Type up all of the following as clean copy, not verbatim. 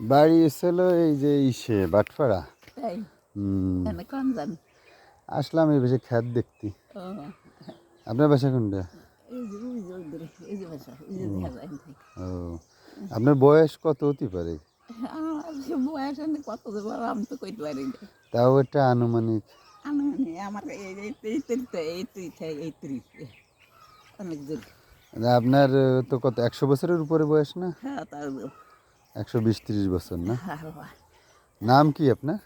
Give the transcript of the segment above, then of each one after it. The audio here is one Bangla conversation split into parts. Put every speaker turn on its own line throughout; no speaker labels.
বাড়ি ছিল এই যে ইসে বাটপাড়া।
তাই
হুম,
কোন যান?
আসলাম এই বেশি খ্যাত দেখতে।
ও
আপনার বাসা কোনটা?
এই যে বাসা ওই যে দেখা যায় না।
ও, আপনার বয়স কত হতে পারে?
আমার বয়স কত দেবো আমি তো কইতে পারি না।
তাও একটা আনুমানিক।
আমার এই অনেক দূর।
আপনার তো কত 100 বছরের উপরে বয়স না?
হ্যাঁ তাও
120-30 বছর না?
হ্যাঁ বাবা।
নাম কি আপনার?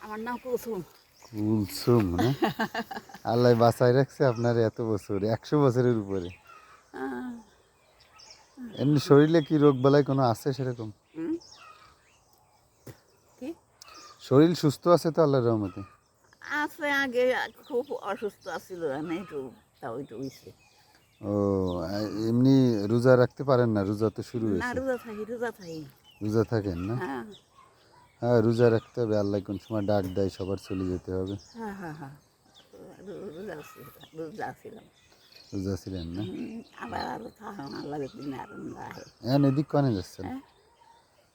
আমার নাম কুসুম।
কুলসুম না? আল্লাহ বাঁচায় রাখছে আপনার এত বছর, 100 বছরের উপরে। এমনি শরীরে কি রোগ বালাই কোনো আছে সেরকম?
কি
শরীর সুস্থ আছে তো আল্লাহর রহমতে?
আছে? আগে খুব অসুস্থ আছিল, একটু তাও একটু হয়েছে।
ও, এমনি রোজা রাখতে পারেন না? রোজা তো শুরু
না
হয়েছে।
রোজা থাকি রোজা থাকি।
রোজা থাকেন না?
হ্যাঁ
হ্যাঁ, রোজা রাখতে হবে। আল্লাহ কোন সময় ডাক দেয় সবার চলে যেতে হবে।
হ্যাঁ হ্যাঁ হ্যাঁ রোজা ছিলাম।
রোজা ছিলেন না?
আবার আরো থাকা লাগে দিন আর আহে।
হ্যাঁ, এদিক কনে যাচ্ছেন?
হ্যাঁ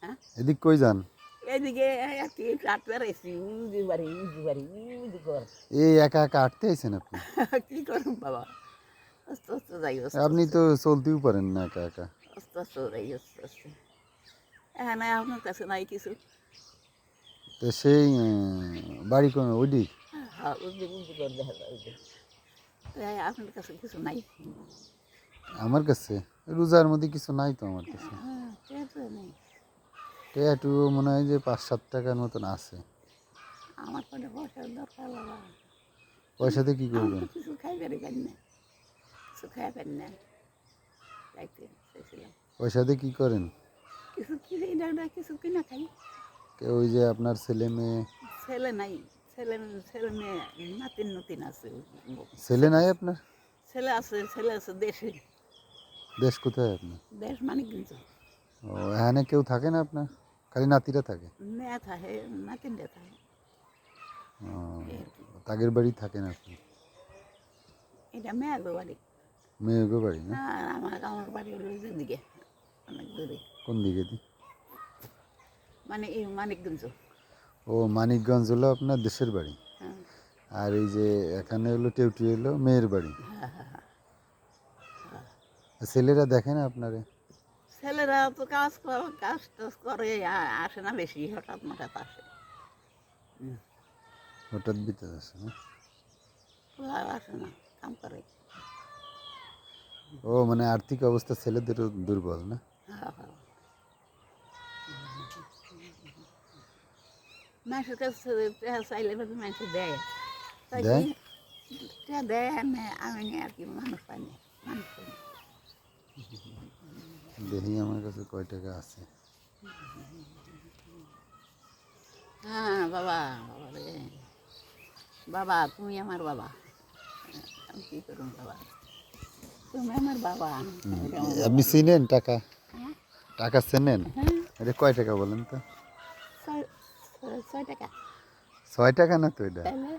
হ্যাঁ
এদিক কই যান?
এদিকে আর কি কাটতে এসি উজি বাড়ি উজি কর।
এই একা একা আটতে আইছেন আপনি?
কি করুন বাবা, আস্তে আস্তে যাই
আপনি তো চলতেও পারেন না একা একা।
আস্তে আস্তে যাই আস্তে আস্তে। এখানে আপনার কাছে নাই কিছু?
তো সেই বাড়ি কোন ওইদিক?
হ্যাঁ উজি কর দেখা যায় ওই যে। তাই আপনার কাছে কিছু নাই?
আমার কাছে রোজার মধ্যে কিছু নাই তো আমার কাছে।
তো নেই।
একটু মনে হয় যে 5-7 টাকার মতন আছে।
আমার কোনো পয়সার দরকার বাবা।
পয়সাতে কি
আমার
করবেন?
তো কিছু খাইবে পারি না, কিছু খাই পারি না, চাইতে চাইছিলাম
পয়সাতে কি করেন?
কিছু কিনে কিছু কিনা খাই।
ওই যে আপনার ছেলে মেয়ে?
ছেলে নাই, ছেলে ছেলে মেয়ে নাতিন নতিন আছে।
ছেলে নাই আপনার?
ছেলে আছে দেশে।
দেশ কোথায় আপনার?
দেশ মানে কিন্তু
ও, এখানে কেউ থাকে না আপনার? খালি নাতিরা থাকে?
মেয়ে থাকে, নাতিনটা থাকে।
ও,
এই আর কি।
তাগের বাড়ি থাকেন আপনি?
এটা মেয়ে গো বাড়ি।
মেয়ে গো বাড়ি না?
আর আমার বাড়ি হলো দিকে অনেক দূরে,
কোন দিকে দি?
মানে এই মানিকগঞ্জ।
ও, মানিকগঞ্জ হলো আপনার দেশের বাড়ি।
হ্যাঁ
আর এই যে এখানে হলো টেউটি হলো মেয়ের বাড়ি।
হ্যাঁ হ্যাঁ হ্যাঁ।
ছেলেরা দেখে না আপনারে?
ছেলেরা তো কাজ কাজ টাজ করে, আসে না বেশি, হঠাৎ হঠাৎ আসে।
হঠাৎ ভিতরে আসে না?
আর আসে না, কাম করে।
ও, মানে আর্থিক অবস্থা ছেলেদেরও দুর্বল না?
হ্যাঁ হ্যাঁ। মানুষের কাছে চাইলে মানুষ দেয়, তাই কি
দেয়?
দেয় না, আমি আর কি মানুষ পাই না, মানুষ পাই না।
দেখি আমার কাছে কয় টাকা আছে।
হ্যাঁ বাবা, বাবা রে বাবা, তুমি আমার বাবা। আমি কি করুন বাবা, তুমি আমার বাবা।
আপনি চিনেন টাকা?
হ্যাঁ
টাকা চেনেন?
হ্যাঁ।
এটা কয় টাকা বলেন তো?
6 টাকা।
6 টাকা না তো এটা।
তাহলে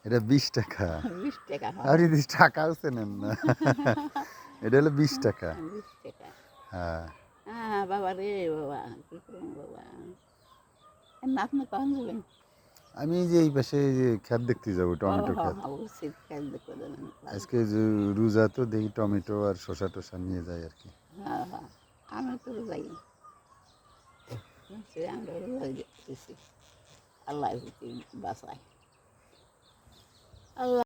এটা 20 টাকা।
20 টাকা
আর
হয়।
যদি টাকাও চেনেন না। এটা হলো 20 টাকা।
20 টাকা।
হ্যাঁ।
হ্যাঁ বাবা রে বাবা, কি করুন বাবা। আপনি কখন যাবেন?
আমি এই যে এই পাশে এই যে ক্ষেত দেখতে যাবো,
ও
টমেটো
হ্যাঁ
ক্ষেত।
হ্যাঁ উচিত কাজ দেখতে দেবেন।
আজকে যে রোজা তো দেখি টমেটো আর শসা টসা নিয়ে যাই আর কি।
হ্যাঁ হ্যাঁ আমি তো যাই, আমরা যাই যেতেছি। আল্লাহ বাঁচায়। আল্লাহ